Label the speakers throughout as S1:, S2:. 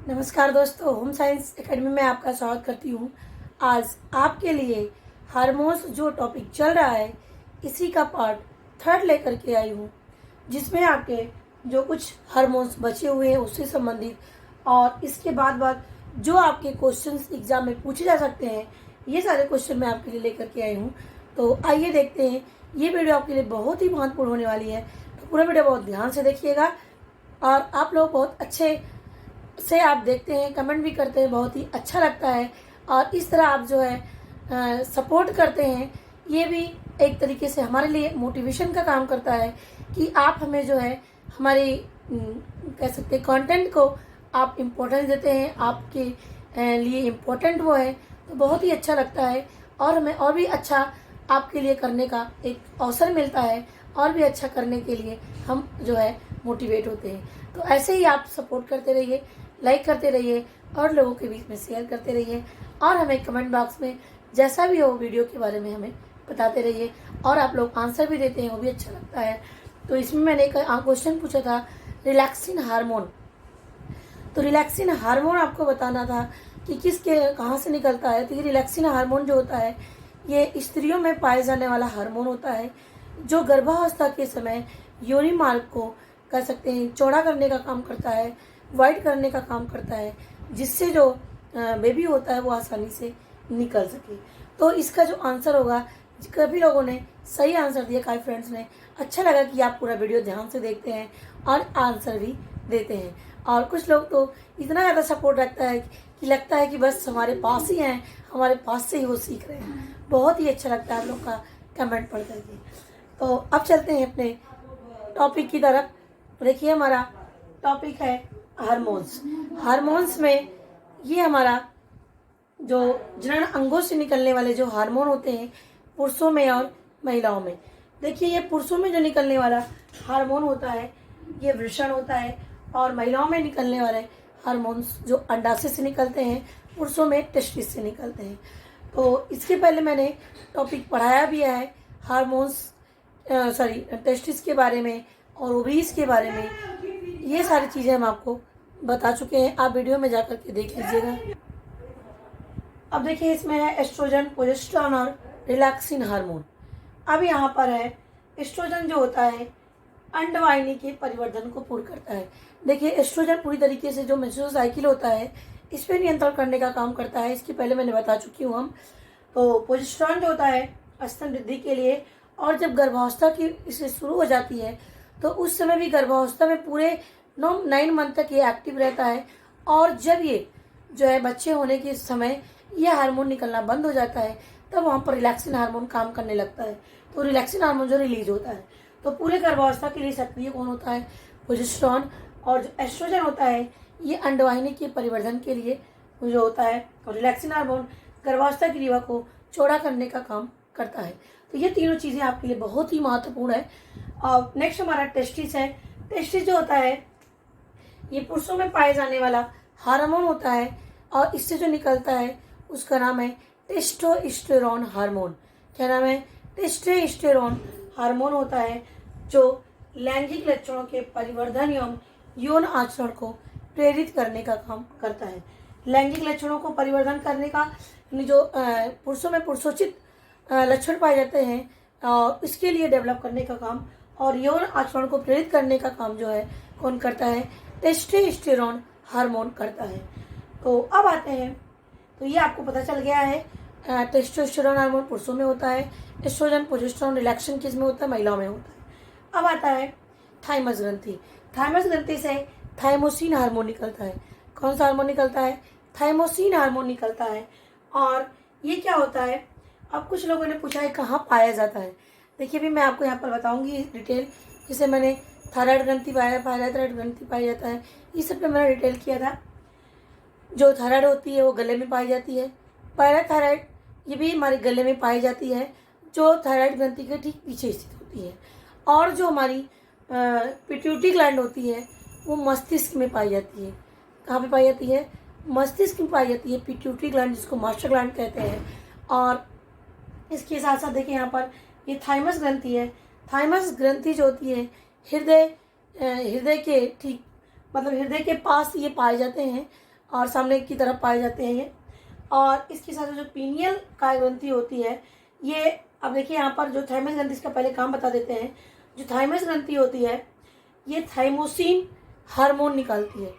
S1: नमस्कार दोस्तों, home science academy में आपका स्वागत करती हूँ। आज आपके लिए हार्मोन्स जो टॉपिक चल रहा है इसी का पार्ट 3 लेकर के आई हूँ, जिसमें आपके जो कुछ हार्मोन्स बचे हुए हैं उससे संबंधित और इसके बाद जो आपके क्वेश्चंस एग्जाम में पूछे जा सकते हैं, ये सारे क्वेश्चन मैं आपके लिए लेकर के आई हूँ। तो आइए देखते हैं। ये वीडियो आपके लिए बहुत ही महत्वपूर्ण होने वाली है, तो पूरा वीडियो बहुत ध्यान से देखिएगा। और आप लोग बहुत अच्छे से आप देखते हैं, कमेंट भी करते हैं, बहुत ही अच्छा लगता है। और इस तरह आप जो है सपोर्ट करते हैं, ये भी एक तरीके से हमारे लिए मोटिवेशन का काम करता है कि आप हमें जो है हमारे कह सकते हैं कंटेंट को आप इम्पोर्टेंस देते हैं, आपके लिए इम्पोर्टेंट वो है, तो बहुत ही अच्छा लगता है। और हमें और भी अच्छा आपके लिए करने का एक अवसर मिलता है, और भी अच्छा करने के लिए हम जो है मोटिवेट होते हैं। तो ऐसे ही आप सपोर्ट करते रहिए, लाइक करते रहिए और लोगों के बीच में शेयर करते रहिए, और हमें कमेंट बॉक्स में जैसा भी हो वीडियो के बारे में हमें बताते रहिए। और आप लोग आंसर भी देते हैं, वो भी अच्छा लगता है। तो इसमें मैंने एक क्वेश्चन पूछा था, रिलैक्सिन हार्मोन। तो रिलैक्सिन हार्मोन आपको बताना था कि किसके कहाँ से निकलता है। तो ये रिलैक्सिन हार्मोन जो होता है, ये स्त्रियों में पाए जाने वाला हार्मोन होता है, जो गर्भावस्था के समय योनि मार्ग को कह सकते हैं चौड़ा करने का काम करता है, वाइड करने का काम करता है, जिससे जो बेबी होता है वो आसानी से निकल सके। तो इसका जो आंसर होगा, काफ़ी लोगों ने सही आंसर दिया, काफ़ी फ्रेंड्स ने। अच्छा लगा कि आप पूरा वीडियो ध्यान से देखते हैं और आंसर भी देते हैं। और कुछ लोग तो इतना ज़्यादा सपोर्ट रखता है कि लगता है कि बस हमारे पास ही हैं, हमारे पास से ही वो सीख रहे हैं। बहुत ही अच्छा लगता है आप लोग का कमेंट पढ़ करके। तो अब चलते हैं अपने टॉपिक की तरफ। देखिए, हमारा टॉपिक है हार्मोन्स। हार्मोन्स में ये हमारा जो जनन अंगों से निकलने वाले जो हार्मोन होते हैं पुरुषों में और महिलाओं में। देखिए, ये पुरुषों में जो निकलने वाला हार्मोन होता है ये वृषण होता है, और महिलाओं में निकलने वाले हार्मोन्स जो अंडाशय से निकलते हैं, पुरुषों में टेस्टिस से निकलते हैं। तो इसके पहले मैंने टॉपिक पढ़ाया भी है हार्मोन्स टेस्टिस के बारे में और ओवरीज के बारे में। ये सारी चीज़ें हम आपको बता चुके हैं, आप वीडियो में जाकर के देख लीजिएगा। अब देखिए, इसमें है एस्ट्रोजन, प्रोजेस्टेरोन और रिलैक्सिन हार्मोन। अब यहाँ पर है एस्ट्रोजन जो होता है अंडवाहिनी के परिवर्धन को पूर्ण करता है। देखिए, एस्ट्रोजन पूरी तरीके से जो मेंस्ट्रुअल साइकिल होता है इस पर नियंत्रण करने का काम करता है। इसके पहले मैंने बता चुकी हूँ हम। तो प्रोजेस्टेरोन जो होता है स्तन वृद्धि के लिए, और जब गर्भावस्था की इसे शुरू हो जाती है तो उस समय भी गर्भावस्था में पूरे 9 मंथ तक ये एक्टिव रहता है। और जब ये जो है बच्चे होने के समय ये हार्मोन निकलना बंद हो जाता है, तब वहाँ पर रिलैक्सिन हार्मोन काम करने लगता है। तो रिलैक्सिन हार्मोन जो रिलीज होता है, तो पूरे गर्भावस्था के लिए सक्रिय कौन होता है? प्रोजेस्टेरोन। और जो एस्ट्रोजन होता है ये अंडवाहिनी के परिवर्धन के लिए जो होता है, और रिलैक्सिन हार्मोन गर्भावस्था की रीवा को चौड़ा करने का काम करता है। तो ये तीनों चीज़ें आपके लिए बहुत ही महत्वपूर्ण है। और नेक्स्ट हमारा टेस्टिस है। टेस्टिस जो होता है ये पुरुषों में पाए जाने वाला हार्मोन होता है, और इससे जो निकलता है उसका नाम है टेस्टोस्टेरोन हार्मोन। क्या नाम है? टेस्टोस्टेरोन हार्मोन होता है, जो लैंगिक लक्षणों के परिवर्धन एवं यौन आचरण को प्रेरित करने का काम करता है। लैंगिक लक्षणों को परिवर्धन करने का, जो पुरुषों में पुरुषोचित लक्षण पाए जाते हैं इसके लिए डेवलप करने का काम, और यौन आचरण को प्रेरित करने का काम जो है कौन करता है? टेस्टोस्टेरोन हार्मोन करता है। तो अब आते हैं, तो ये आपको पता चल गया है टेस्टोस्टेरोन हार्मोन पुरुषों में होता है, एस्ट्रोजन प्रोजेस्टेरोन रिलैक्सिन किस में होता है? महिलाओं में होता है। अब आता है थाइमस ग्रंथि। थाइमस ग्रंथि से थाइमोसिन हार्मोन निकलता है। कौन सा हार्मोन निकलता है? थाइमोसिन हार्मोन निकलता है। और ये क्या होता है? अब कुछ लोगों ने पूछा है कहाँ पाया जाता है। देखिए, अभी मैं आपको यहाँ पर बताऊंगी डिटेल। जैसे मैंने थायराइड ग्रंथि पैराथायराइड ग्रंथि पाया जाता है, इस सब पे मैंने डिटेल किया था। जो थायराइड होती है वो गले में पाई जाती है। पैराथायराइड ये भी हमारे गले में पाई जाती है, जो थायराइड ग्रंथि के ठीक पीछे स्थित होती है। और जो हमारी पिट्यूटरी ग्लैंड होती है वो मस्तिष्क में पाई जाती है। कहाँ पे पाई जाती है? मस्तिष्क में पाई जाती है पिट्यूटरी ग्लैंड, जिसको मास्टर ग्लैंड कहते हैं। और इसके साथ साथ देखिए यहाँ पर ये थाइमस ग्रंथि है। थाइमस ग्रंथि जो होती है हृदय के ठीक मतलब हृदय के पास ये पाए जाते हैं, और सामने की तरफ पाए जाते हैं ये। और इसके साथ जो पीनियल काय ग्रंथि होती है ये, अब देखिए यहाँ पर जो थाइमस ग्रंथि, इसका पहले काम बता देते हैं। जो थाइमस ग्रंथि होती है ये थाइमोसिन हार्मोन निकालती है।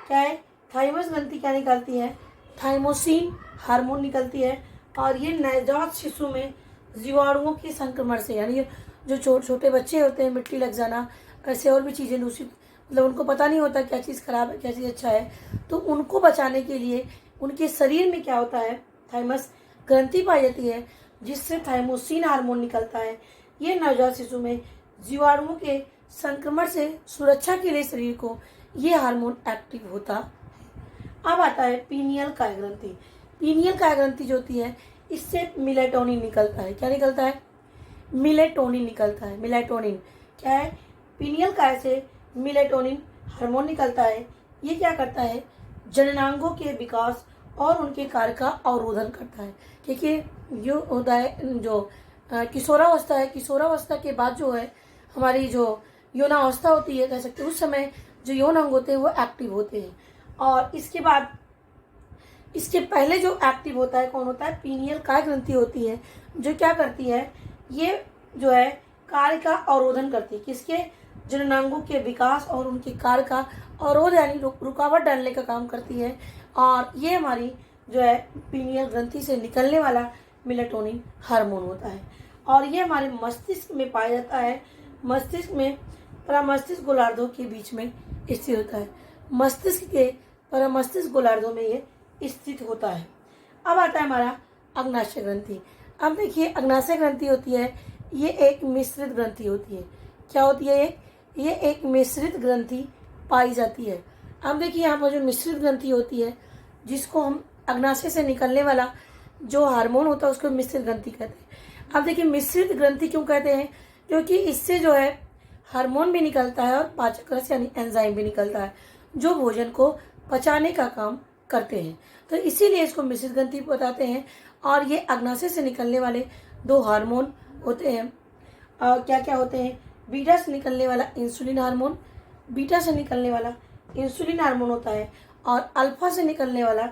S1: क्या है? थाइमस ग्रंथि क्या निकालती है? थाइमोसिन हार्मोन निकलती है। और ये नवजात शिशु में जीवाणुओं के संक्रमण से, यानी जो छोटे छोटे बच्चे होते हैं, मिट्टी लग जाना, ऐसे और भी चीज़ें दूषित, मतलब उनको पता नहीं होता क्या चीज़ खराब है क्या चीज़ अच्छा है, तो उनको बचाने के लिए उनके शरीर में क्या होता है, थाइमस ग्रंथि पाई जाती है जिससे थाइमोसिन हार्मोन निकलता है। ये नवजात शिशु में जीवाणुओं के संक्रमण से सुरक्षा के लिए शरीर को ये हार्मोन एक्टिव होता है। अब आता है पीनियल काय ग्रंथि। पीनियल काय ग्रंथि जो होती है इससे मिलेटोनिन निकलता है। क्या निकलता है? मिलेटोनिन निकलता है। मिलेटोनिन क्या है? पीनियल काय से मिलेटोनिन हार्मोन निकलता है। ये क्या करता है? जननांगों के विकास और उनके कार्य का अवरोधन करता है। क्योंकि जो होता है, जो किशोरावस्था है, किशोरावस्था के बाद जो है हमारी जो यौनावस्था होती है, कह सकते हैं, उस समय जो यौन अंग होते हैं वो एक्टिव होते हैं। और इसके बाद, इसके पहले जो एक्टिव होता है कौन होता है? पीनियल काय ग्रंथि होती है, जो क्या करती है, ये जो है कार्य का अवरोधन करती है। किसके? जननांगों के विकास और उनके कार्य का अवरोध, यानी रुकावट डालने का काम करती है। और ये हमारी जो है पीनियल ग्रंथि से निकलने वाला मेलाटोनिन हार्मोन होता है। और ये हमारे मस्तिष्क में पाया जाता है। मस्तिष्क में परामस्तिष्क गोलार्धों के बीच में स्थित होता है। मस्तिष्क के परामस्तिष्क गोलार्धों में ये स्थित होता है। अब आता है हमारा अग्नाशय ग्रंथि। अब देखिए अग्नाशय ग्रंथि होती है, ये एक मिश्रित ग्रंथि होती है। क्या होती है ये एक मिश्रित ग्रंथि पाई जाती है। अब देखिए यहाँ पर जो मिश्रित ग्रंथि होती है, जिसको हम अग्नाशय से निकलने वाला जो हार्मोन होता है उसको मिश्रित ग्रंथि कहते हैं। अब देखिए मिश्रित ग्रंथि क्यों कहते हैं? क्योंकि इससे जो है हार्मोन भी निकलता है और पाचक रस यानी एंजाइम भी निकलता है, जो भोजन को पचाने का काम करते हैं। तो इसीलिए इसको मिश्रित ग्रंथि बताते हैं। और ये अग्नाशय से निकलने वाले दो हार्मोन होते हैं। क्या क्या होते हैं? बीटा से निकलने वाला इंसुलिन हार्मोन, बीटा से निकलने वाला इंसुलिन हार्मोन होता है, और अल्फा से निकलने वाला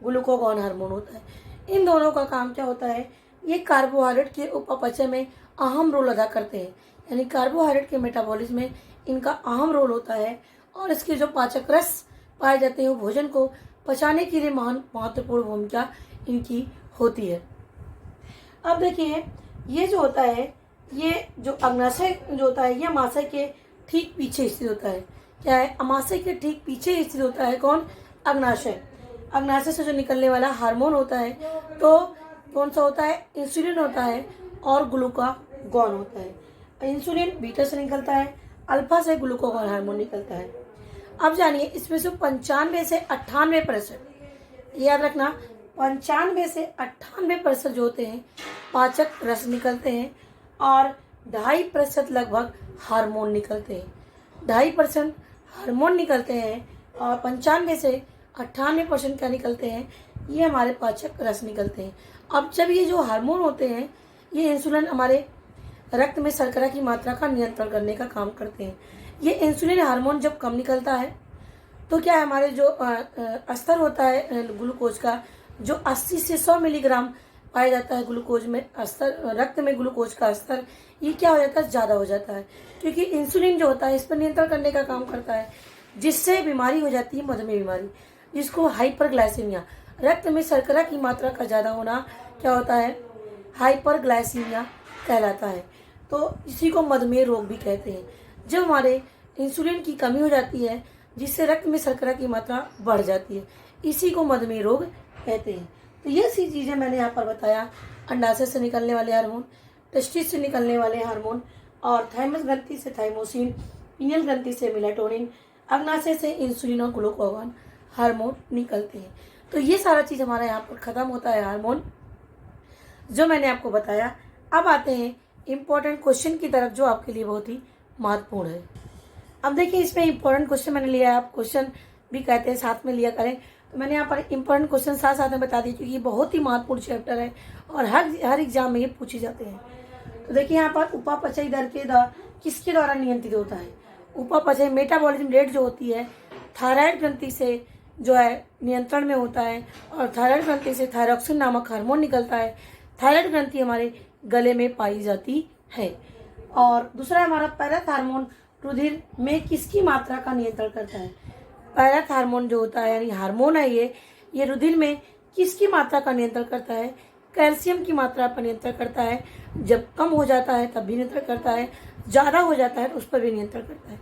S1: ग्लूकागॉन हार्मोन होता है। इन दोनों का काम क्या होता है? ये कार्बोहाइड्रेट के उपापचय में अहम रोल अदा करते हैं, यानी कार्बोहाइड्रेट के मेटाबॉलिज्म में इनका अहम रोल होता है। और इसके जो पाचक रस पाए जाते हैं वो भोजन को पचाने के लिए महत्वपूर्ण भूमिका इनकी होती है। अब देखिए ये जो होता है, ये जो अग्नाशय जो होता है ये अमाशय के ठीक पीछे स्थित होता है। क्या है? अमाशय के ठीक पीछे स्थित होता है कौन? अग्नाशय। अग्नाशय से जो निकलने वाला हार्मोन होता है तो कौन सा होता है? इंसुलिन होता है और ग्लूकागॉन होता है। इंसुलिन बीटा से निकलता है, अल्फा से ग्लूकागॉन हार्मोन निकलता है। अब जानिए इसमें से 95 से 98%, याद रखना, 95 से 98% जो होते हैं पाचक रस निकलते हैं, और 2.5% लगभग हार्मोन निकलते हैं। 2.5% हार्मोन निकलते हैं और 95 से 98% क्या निकलते हैं? ये हमारे पाचक रस निकलते हैं। अब जब ये जो हार्मोन होते हैं ये इंसुलिन हमारे रक्त में शर्करा की मात्रा का नियंत्रण करने का काम करते हैं। ये इंसुलिन हार्मोन जब कम निकलता है तो क्या है, हमारे जो स्तर होता है ग्लूकोज का, जो 80 से 100 मिलीग्राम पाया जाता है ग्लूकोज में स्तर, रक्त में ग्लूकोज का स्तर, ये क्या हो जाता है? ज़्यादा हो जाता है। क्योंकि इंसुलिन जो होता है इस पर नियंत्रण करने का काम करता है, जिससे बीमारी हो जाती है मधुमेह बीमारी, जिसको हाइपरग्लाइसेमिया, रक्त में शर्करा की मात्रा का ज़्यादा होना क्या होता है? हाइपरग्लाइसीमिया कहलाता है। तो इसी को मधुमेह रोग भी कहते हैं। जब हमारे इंसुलिन की कमी हो जाती है जिससे रक्त में शर्करा की मात्रा बढ़ जाती है, इसी को मधुमेह रोग कहते हैं। तो ये सी चीज़ें मैंने यहाँ पर बताया। अंडाशय से निकलने वाले हार्मोन, टेस्टिस से निकलने वाले हार्मोन, और थाइमस ग्रंथि से थाइमोसिन, पीनियल ग्रंथि से मेलाटोनिन, अग्नाशय से इंसुलिन और ग्लूकागॉन हार्मोन निकलते हैं। तो ये सारा चीज़ हमारा यहाँ पर ख़त्म होता है हार्मोन जो मैंने आपको बताया। अब आते हैं इम्पोर्टेंट क्वेश्चन की तरफ जो आपके लिए बहुत ही महत्वपूर्ण है। अब देखिए इसमें इम्पोर्टेंट क्वेश्चन मैंने लिया है, आप क्वेश्चन भी कहते हैं साथ में लिया करें, तो मैंने यहाँ पर इम्पोर्टेंट क्वेश्चन साथ साथ में बता दिए क्योंकि ये बहुत ही महत्वपूर्ण चैप्टर है और हर एग्जाम में ये पूछे जाते हैं। तो देखिए यहाँ पर उपापचयी दर के किसके द्वारा नियंत्रित होता है? उपापचय मेटाबॉलिज्म रेट जो होती है थायराइड ग्रंथि से जो है नियंत्रण में होता है और थायराइड ग्रंथि से थायरॉक्सिन नामक हार्मोन निकलता है। थायराइड ग्रंथि हमारे गले में पाई जाती है। और दूसरा हमारा पैराथ हार्मोन रुधिर में किसकी मात्रा का नियंत्रण करता है? पैराथ हार्मोन जो होता है यानी हार्मोन है ये रुधिर में किसकी मात्रा का नियंत्रण करता है? कैल्शियम की मात्रा पर नियंत्रण करता है। जब कम हो जाता है तब भी नियंत्रण करता है, ज़्यादा हो जाता है तो उस पर भी नियंत्रण करता है।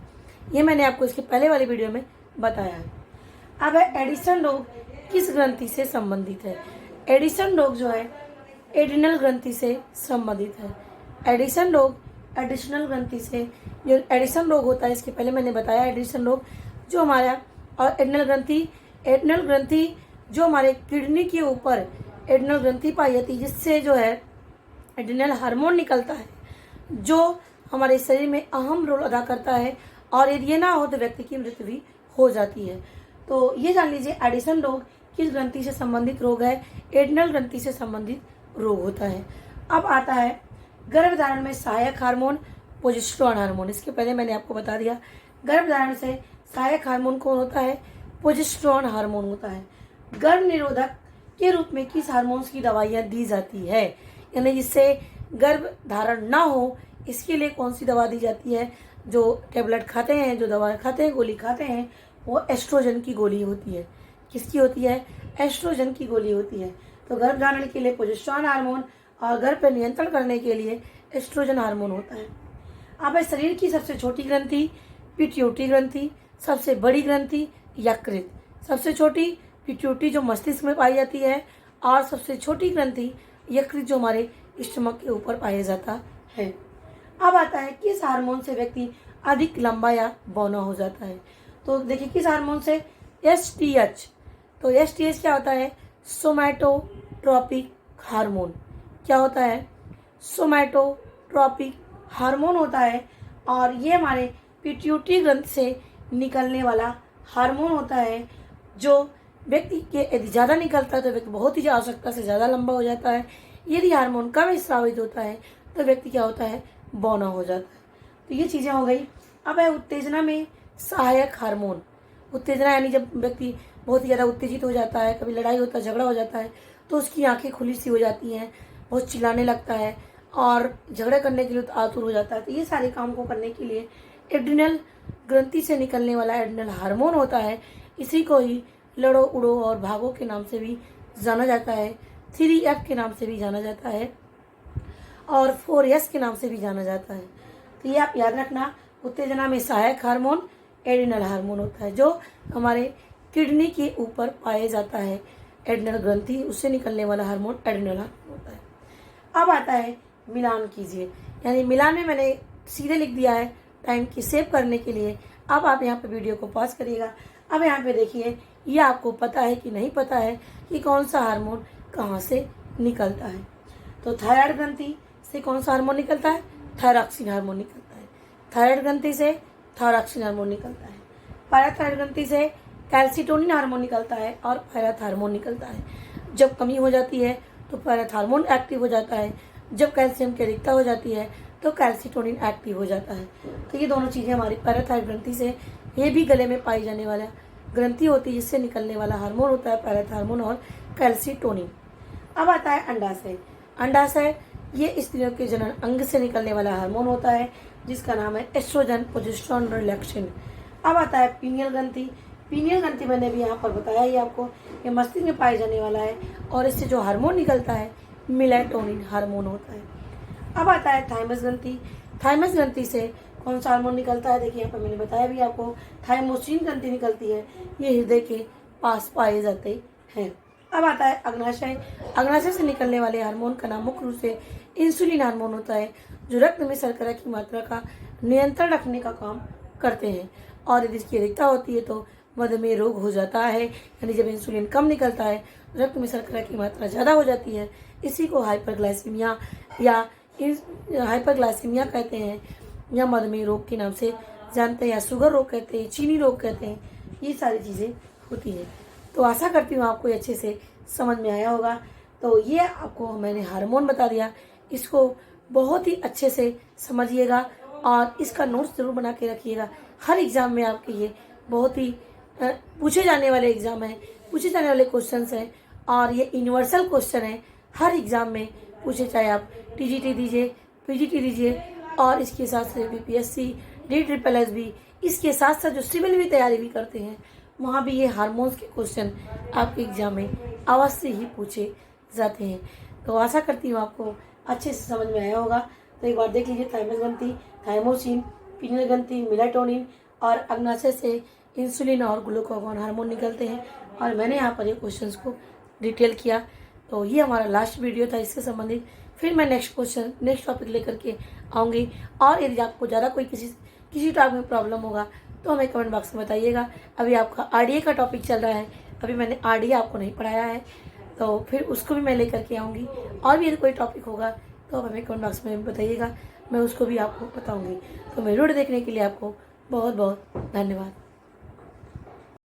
S1: ये मैंने आपको इसके पहले वाली वीडियो में बताया है। अब है एडिशन रोग किस ग्रंथि से संबंधित है? एडिशन रोग जो है एडिनल ग्रंथि से संबंधित है। एडिशन रोग एडिशनल ग्रंथि से, जो एडिशन रोग होता है इसके पहले मैंने बताया एडिशन रोग जो हमारा, और एडिनल ग्रंथि जो हमारे किडनी के ऊपर एडिनल ग्रंथि पाई जाती है, जिससे जो है एडिनल हार्मोन निकलता है जो हमारे शरीर में अहम रोल अदा करता है, और यदि ये ना हो तो व्यक्ति की मृत्यु भी हो जाती है। तो ये जान लीजिए एडिशन रोग किस ग्रंथि से संबंधित रोग है? एडिनल ग्रंथि से संबंधित रोग होता है। अब आता है गर्भधारण में सहायक हार्मोन प्रोजेस्टेरोन हार्मोन। इसके पहले मैंने आपको बता दिया गर्भधारण से सहायक हार्मोन कौन होता है? प्रोजेस्टेरोन हार्मोन होता है। गर्भ निरोधक के रूप में किस हार्मोन्स की दवाइयाँ दी जाती है, यानी जिससे गर्भ धारण ना हो इसके लिए कौन सी दवा दी जाती है? जो टेबलेट खाते हैं, जो दवा खाते हैं, गोली खाते हैं, वो एस्ट्रोजन की गोली होती है। किसकी होती है? एस्ट्रोजन की गोली होती है। तो गर्भ धारण के लिए प्रोजेस्टेरोन हार्मोन और गर्भ पर नियंत्रण करने के लिए एस्ट्रोजन हार्मोन होता है। अब है शरीर की सबसे छोटी ग्रंथि पिट्यूटरी ग्रंथि, सबसे बड़ी ग्रंथि यकृत। सबसे छोटी पिट्यूटरी जो मस्तिष्क में पाई जाती है, और सबसे छोटी ग्रंथि यकृत जो हमारे स्टमक के ऊपर पाया जाता है। अब आता है किस हार्मोन से व्यक्ति अधिक लंबा या बौना हो जाता है? तो देखिए किस हार्मोन से? एसटीएच। तो एसटीएच क्या होता है? सोमैटोट्रोपिक हार्मोन। क्या होता है? सोमैटोट्रोपिक हार्मोन होता है, और ये हमारे पिट्यूटरी ग्रंथि से निकलने वाला हार्मोन होता है, जो व्यक्ति के यदि ज़्यादा निकलता है तो व्यक्ति बहुत ही आवश्यकता से ज़्यादा लंबा हो जाता है। यदि हार्मोन कम स्रावित होता है तो व्यक्ति क्या होता है? बौना हो जाता है। तो ये चीज़ें हो गई। अब है उत्तेजना में सहायक हार्मोन। उत्तेजना यानी जब व्यक्ति बहुत ही ज़्यादा उत्तेजित हो जाता है, कभी लड़ाई होता है, झगड़ा हो जाता है, तो उसकी आंखें खुली सी हो जाती हैं, बहुत चिल्लाने लगता है और झगड़ा करने के लिए आतुर हो जाता है। तो ये सारे काम को करने के लिए एड्रिनल ग्रंथि से निकलने वाला एड्रिनल हार्मोन होता है। इसी को ही लड़ो उड़ो और भागो के नाम से भी जाना जाता है, 3F के नाम से भी जाना जाता है, और 4S के नाम से भी जाना जाता है। तो ये आप याद रखना, उत्तेजना में सहायक हार्मोन एड्रिनल हार्मोन होता है, जो हमारे किडनी के ऊपर पाया जाता है। एड्रिनल ग्रंथि उससे निकलने वाला हार्मोन एड्रिनल हार्मोन होता है। अब आता है मिलान कीजिए, यानी मिलान में मैंने सीधे लिख दिया है टाइम की सेव करने के लिए। अब आप यहाँ पे वीडियो को पॉज करिएगा। अब यहाँ पे देखिए, ये आपको पता है कि नहीं पता है कि कौन सा हार्मोन कहाँ से निकलता है? तो थायराइड ग्रंथि से कौन सा हार्मोन निकलता है? थायरॉक्सिन हार्मोन निकलता है। थायराइड ग्रंथि से थायरॉक्सिन हार्मोन निकलता है। पैराथायराइड ग्रंथि से कैल्सिटोनिन हार्मोन निकलता है और पैराथ हार्मोन निकलता है। जब कमी हो जाती है तो पैराथ हार्मोन एक्टिव हो जाता है, जब कैल्शियम की अधिकता हो जाती है तो कैल्सिटोनिन एक्टिव हो जाता है। तो ये दोनों चीज़ें हमारी पैराथायराइड ग्रंथि से, ये भी गले में पाई जाने वाला ग्रंथि होती है, जिससे निकलने वाला हार्मोन होता है पैराथ हार्मोन और कैल्सिटोनिन। अब आता है अंडाशय। अंडाशय ये स्त्रियों के जनन अंग से निकलने वाला हार्मोन होता है, जिसका नाम है एस्ट्रोजन प्रोजेस्टेरोन रिलैक्सिन। अब आता है पीनियल ग्रंथि। पीनियल ग्रंथि मैंने भी यहाँ पर बताया ही आपको, ये मस्तिष्क में पाए जाने वाला है, और इससे जो हार्मोन निकलता है मेलाटोनिन हार्मोन होता है। अब आता है थाइमस ग्रंथि। थाइमस ग्रंथि से कौन सा हार्मोन निकलता है? देखिए यहाँ पर मैंने बताया भी आपको, थाइमोसिन ग्रंथि निकलती है, ये हृदय के पास पाए जाते हैं। अब आता है अग्नाशय। अग्नाशय से निकलने वाले हार्मोन का नाम मुख्य रूप से इंसुलिन हार्मोन होता है, जो रक्त में शर्करा की मात्रा का नियंत्रण रखने का काम करते हैं, और यदि इसकी अधिकता होती है तो मधुमेह रोग हो जाता है। यानी जब इंसुलिन कम निकलता है, रक्त में शर्करा की मात्रा ज़्यादा हो जाती है, इसी को हाइपरग्लाइसीमिया या हाइपरग्लाइसीमिया कहते हैं, या मधुमेह रोग के नाम से जानते हैं, या शुगर रोग कहते हैं, चीनी रोग कहते हैं। ये सारी चीज़ें होती हैं। तो आशा करती हूँ आपको अच्छे से समझ में आया होगा। तो ये आपको मैंने हार्मोन बता दिया, इसको बहुत ही अच्छे से समझिएगा और इसका नोट्स ज़रूर बना के रखिएगा। हर एग्ज़ाम में आपके ये बहुत ही पूछे जाने वाले एग्ज़ाम है, पूछे जाने वाले क्वेश्चंस हैं और ये यूनिवर्सल क्वेश्चन है। हर एग्ज़ाम में पूछे, चाहे आप टीजीटी दीजिए, पीजीटी दीजिए और इसके साथ से बीपीएससी, DSSB, इसके साथ साथ जो सिविल भी तैयारी भी करते हैं वहाँ भी ये हार्मोन्स के क्वेश्चन आपके एग्ज़ाम में अवश्य ही पूछे जाते हैं। तो आशा करती हूँ आपको अच्छे से समझ में आया होगा। तो एक बार देख लीजिए, थाइमस ग्रंथि, थाइमोसिन, पीनियल ग्रंथि, मेलाटोनिन और अग्नाशय से इंसुलिन और ग्लूकागॉन हार्मोन निकलते हैं और मैंने यहाँ पर ये क्वेश्चंस को डिटेल किया। तो ये हमारा लास्ट वीडियो था इससे संबंधित। फिर मैं नेक्स्ट टॉपिक लेकर के आऊँगी। और यदि आपको ज़्यादा कोई किसी टॉपिक में प्रॉब्लम होगा तो हमें कमेंट बॉक्स में बताइएगा। अभी आपका RDA का टॉपिक चल रहा है, अभी मैंने RDA आपको नहीं पढ़ाया है, तो फिर उसको भी मैं लेकर के आऊँगी। और भी यदि कोई टॉपिक होगा तो आप हमें कमेंट बॉक्स में बताइएगा, मैं उसको भी आपको बताऊँगी। तो मेरे वीडियो देखने के लिए आपको बहुत बहुत धन्यवाद।